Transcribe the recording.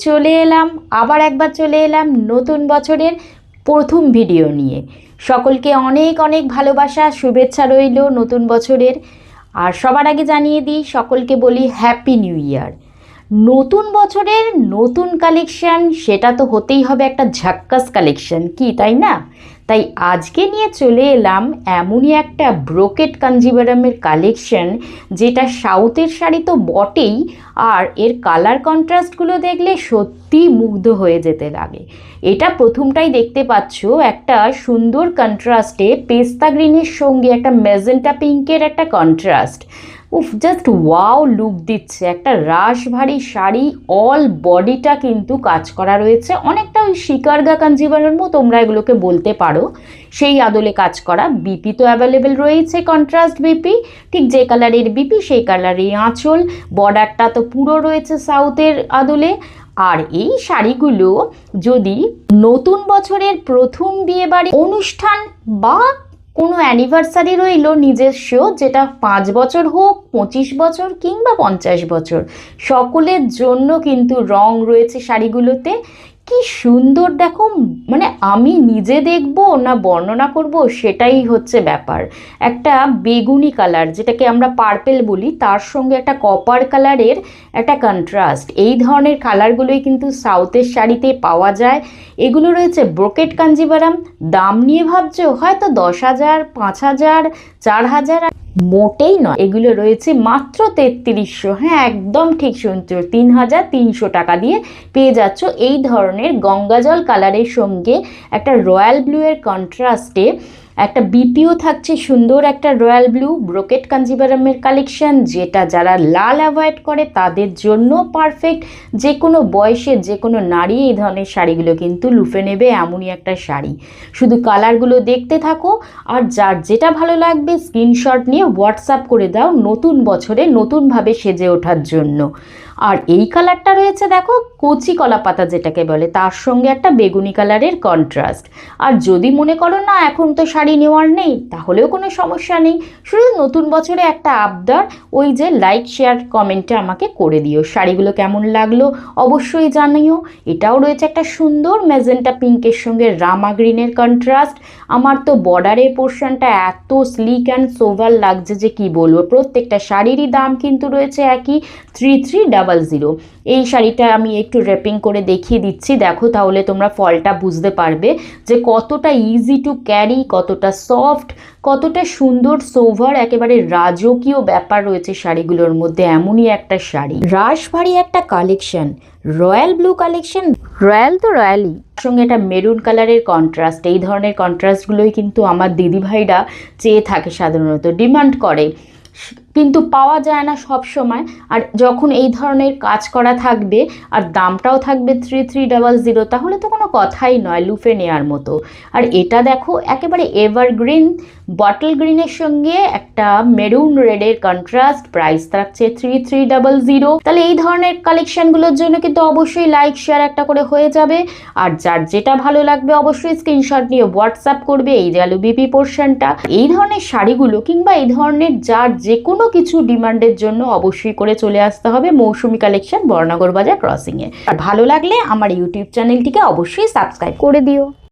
চলে এলাম আবার একবার চলে এলাম নতুন বছরের প্রথম ভিডিও নিয়ে। সকলকে অনেক অনেক ভালোবাসা শুভেচ্ছা রইল নতুন বছরের। আর সবার আগে জানিয়ে দিই, সকলকে বলি হ্যাপি নিউ ইয়ার। নতুন বছরের নতুন কালেকশান, সেটা তো হতেই হবে একটা ঝাক্কাস কালেকশান, কি তাই না? তাই আজকে নিয়ে চলে এলাম এমনই একটা ব্রোকেট কাঞ্জিভারামের কালেকশন, যেটা সাউথের শাড়ি তো বটেই, আর এর কালার কন্ট্রাস্টগুলো দেখলে সত্যি মুগ্ধ হয়ে যেতে লাগে। এটা প্রথমটাই দেখতে পাচ্ছ, একটা সুন্দর কন্ট্রাস্টে পেস্তা গ্রিনের সঙ্গে একটা ম্যাজেন্টা পিঙ্কের একটা কন্ট্রাস্ট। উফ, জাস্ট ওয়াও লুক দিচ্ছে। একটা রাশ ভারী শাড়ি, অল বডিটা কিন্তু কাজ করা রয়েছে, অনেকটা ওই শিকারগা কাঞ্জিভারামও তোমরা এগুলোকে বলতে পারো, সেই আদলে কাজ করা। বিপি তো অ্যাভেলেবেল রয়েছে, কন্ট্রাস্ট বিপি, ঠিক যে কালারের বিপি সেই কালারের আঁচল, বর্ডারটা তো পুরো রয়েছে সাউথের আদলে। আর এই শাড়িগুলো যদি নতুন বছরের প্রথম বিয়েবাড়ি অনুষ্ঠান বা কোনো অ্যানিভার্সারি রইল নিজস্ব, যেটা 5 বছর হোক, 25 বছর কিংবা 50 বছর, সকলের জন্য কিন্তু রং রয়েছে শাড়িগুলোতে। কি সুন্দর দেখো, মানে আমি নিজে দেখব না বর্ণনা করব সেটাই হচ্ছে ব্যাপার। একটা বেগুনি কালার, যেটাকে আমরা পার্পেল বলি, তার সঙ্গে একটা কপার কালারের একটা কন্ট্রাস্ট, এই ধরনের কালারগুলোই কিন্তু সাউথের শাড়িতে পাওয়া যায়। এগুলো রয়েছে ব্রোকেট কাঞ্জিভারাম। দাম নিয়ে ভাবছো হয়তো 10,000, 5,000, 4,000, মোটেই নয়, এগুলো রয়েছে মাত্র 3300। হ্যাঁ, একদম ঠিক শুনছো, 3,300 টাকা দিয়ে পেয়ে যাচ্ছ এই ধরনের গঙ্গাজল কালারের সঙ্গে একটা রয়্যাল ব্লু এর কন্ট্রাস্টে একটা বিপিও থাকছে, সুন্দর একটা রয়্যাল ব্লু ব্রোকেট কাঞ্জিভারামের কালেকশন, যেটা যারা লাল অ্যাভয়েড করে তাদের জন্য পারফেক্ট। যে কোনো বয়সের যে কোনো নারী এই ধরনের শাড়িগুলো কিন্তু লুফে নেবে, এমনই একটা শাড়ি। শুধু কালারগুলো দেখতে থাকো, আর যার যেটা ভালো লাগবে স্ক্রিনশট নিয়ে হোয়াটসঅ্যাপ করে দাও নতুন বছরে নতুনভাবে সেজে ওঠার জন্য। আর এই কালারটা রয়েছে দেখো, কচি কলা পাতা যেটাকে বলে, তার সঙ্গে একটা বেগুনি কালারের কন্ট্রাস্ট। আর যদি মনে করো না এখন তো শাড়ি নেওয়ার নেই, তাহলেও কোনো সমস্যা নেই, শুধু নতুন বছরে একটা আবদার, ওই যে লাইক শেয়ার কমেন্টে আমাকে করে দিও শাড়িগুলো কেমন লাগলো অবশ্যই জানিও। এটাও রয়েছে একটা সুন্দর ম্যাজেন্টা পিঙ্কের সঙ্গে রামা গ্রিনের কন্ট্রাস্ট। আমার তো বর্ডারের পোর্শনটা এত স্লিক অ্যান্ড সোভার লাগছে যে কি বলবো। প্রত্যেকটা শাড়িরই দাম কিন্তু রয়েছে একই, 3300। এই শাড়িটা আমি একটু র্যাপিং করে দেখিয়ে দিচ্ছি, দেখো, তাহলে তোমরা ফলটা বুঝতে পারবে যে কতটা ইজি টু ক্যারি, কতটা সফট, কতটা সুন্দর সোভার, একেবারে রাজকীয় ব্যাপার রয়েছে শাড়িগুলোর মধ্যে। এমনই একটা শাড়ি, রাশ ভারী একটা collection, royal blue collection, royal তো রয়্যালই, সঙ্গে একটা মেরুন কালারের কন্ট্রাস্ট। এই ধরনের কন্ট্রাস্টগুলোই কিন্তু আমার দিদিভাইরা চেয়ে থাকে, সাধারণত ডিমান্ড করে, কিন্তু পাওয়া যায় না সব সময়। আর যখন এই ধরনের কাজ করা থাকবে আর দামটাও থাকবে 3300, তাহলে তো কোনো কথাই নয়, লুফে নেওয়ার মতো। আর এটা দেখো, একেবারে এভারগ্রিন বটল গ্রিনের সঙ্গে একটা মেরুন রেডের কন্ট্রাস্ট, প্রাইস থাকছে 3300। তাহলে এই ধরনের কালেকশনগুলোর জন্য কিন্তু অবশ্যই লাইক শেয়ার একটা করে হয়ে যাবে। আর যার যেটা ভালো লাগবে অবশ্যই স্ক্রিনশট নিয়ে হোয়াটসঅ্যাপ করবে। এই যে আলু বিপি পোর্শনটা, এই ধরনের শাড়িগুলো কিংবা এই ধরনের যার যে কোনো কিছু ডিমান্ডের জন্য অবশ্যই করে চলে আসতে হবে মৌসুমী কালেকশন, বর্ণনগর বাজার ক্রসিংয়ে। আর ভালো লাগলে আমার ইউটিউব চ্যানেলটিকে অবশ্যই সাবস্ক্রাইব করে দিও।